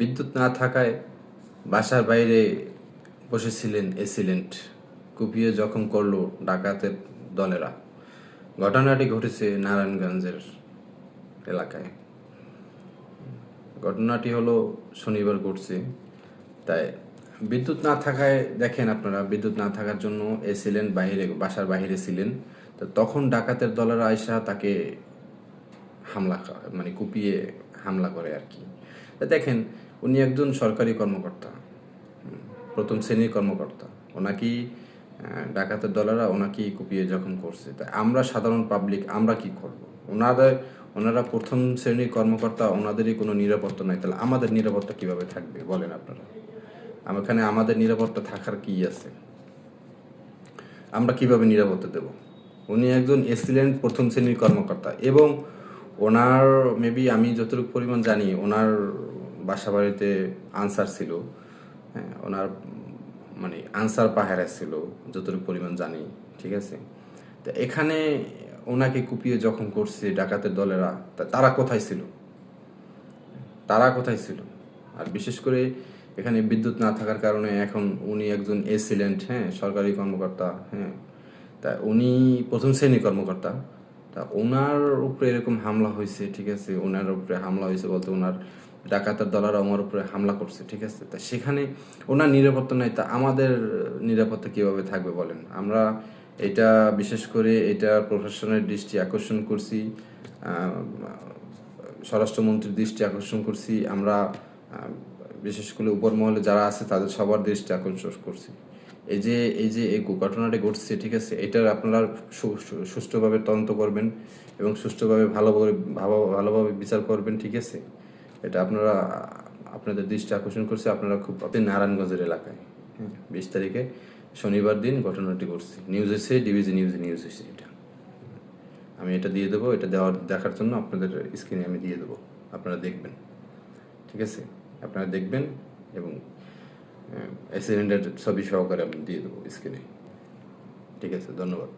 বিদ্যুৎ না থাকায় বাসার বাইরে বসেছিলেন এসিলেন্ট, কুপিয়ে জখম করল ডাকাতের দলেরা। ঘটনাটি ঘটেছে নারায়ণগঞ্জের এলাকায়। ঘটনাটি হলো শনিবার ঘটছে। তাই বিদ্যুৎ না থাকায় দেখেন আপনারা, বিদ্যুৎ না থাকার জন্য এসিলেন্ট বাসার বাইরে ছিলেন। তো তখন ডাকাতের দলেরা আইসা তাকে কুপিয়ে হামলা করে আর কি। দেখেন, উনি একজন সরকারি কর্মকর্তা, প্রথম শ্রেণীর কর্মকর্তা। ওনাকেই ডাকাতের দলেরা ওনাকেই কুপিয়ে জখম করছে। তাই আমরা সাধারণ পাবলিক আমরা কি করব? ওনারা প্রথম শ্রেণীর কর্মকর্তা, ওনাদেরই কোনো নিরাপত্তা নাই, তাহলে আমাদের নিরাপত্তা কিভাবে থাকবে বলেন আপনারা? এখানে আমাদের নিরাপত্তা থাকার কি আছে? আমরা কিভাবে নিরাপত্তা দেব? উনি একজন এক্সিলেন্ট প্রথম শ্রেণীর কর্মকর্তা এবং ওনার মেবি আমি যতটুকু পরিমাণ জানি ওনার বাসা বাড়িতে আনসার ছিল। হ্যাঁ, ওনার আনসার পাহারা ছিল যতটুকু পরিমাণ জানি, ঠিক আছে। তো এখানে ওনাকে কুপিয়ে জখম করছে ডাকাতের দলেরা। তারা কোথায় ছিল? আর বিশেষ করে এখানে বিদ্যুৎ না থাকার কারণে এখন উনি একজন এসিলেন্ট, হ্যাঁ, সরকারি কর্মকর্তা, হ্যাঁ, তা উনি প্রথম শ্রেণীর কর্মকর্তা। তা ওনার উপরে এরকম হামলা হয়েছে, ঠিক আছে। ওনার উপরে হামলা হয়েছে বলতে ওনার ডাকাতের দলেরা ওনার উপরে হামলা করছে, ঠিক আছে। তা সেখানে ওনার নিরাপত্তা নাই, তা আমাদের নিরাপত্তা কিভাবে থাকবে বলেন? আমরা এটা বিশেষ করে এটা প্রশাসনের দৃষ্টি আকর্ষণ করছি, স্বরাষ্ট্রমন্ত্রীর দৃষ্টি আকর্ষণ করছি, আমরা বিশেষ করে উপর মহলে যারা আছে তাদের সবার দৃষ্টি আকর্ষণ করছি। এই ঘটনাটি ঘটছে, ঠিক আছে। এটার আপনারা সুষ্ঠুভাবে তদন্ত করবেন এবং সুষ্ঠুভাবে ভালোভাবে বিচার করবেন, ঠিক আছে। এটা আপনাদের দৃষ্টি আকর্ষণ করছে। আপনারা নারায়ণগঞ্জের এলাকায় 20 তারিখে শনিবার দিন ঘটনাটি ঘটছে। নিউজ এসে ডিভিজি নিউজ এসে এটা আমি এটা দিয়ে দেবো। এটা দেখার জন্য আপনাদের স্ক্রিনে আমি দিয়ে দেবো, আপনারা দেখবেন, ঠিক আছে। আপনারা দেখবেন এবং অ্যাক্সিডেন্টের ছবি সহকারে আমি দিয়ে দেবো স্ক্রিনে, ঠিক আছে। ধন্যবাদ।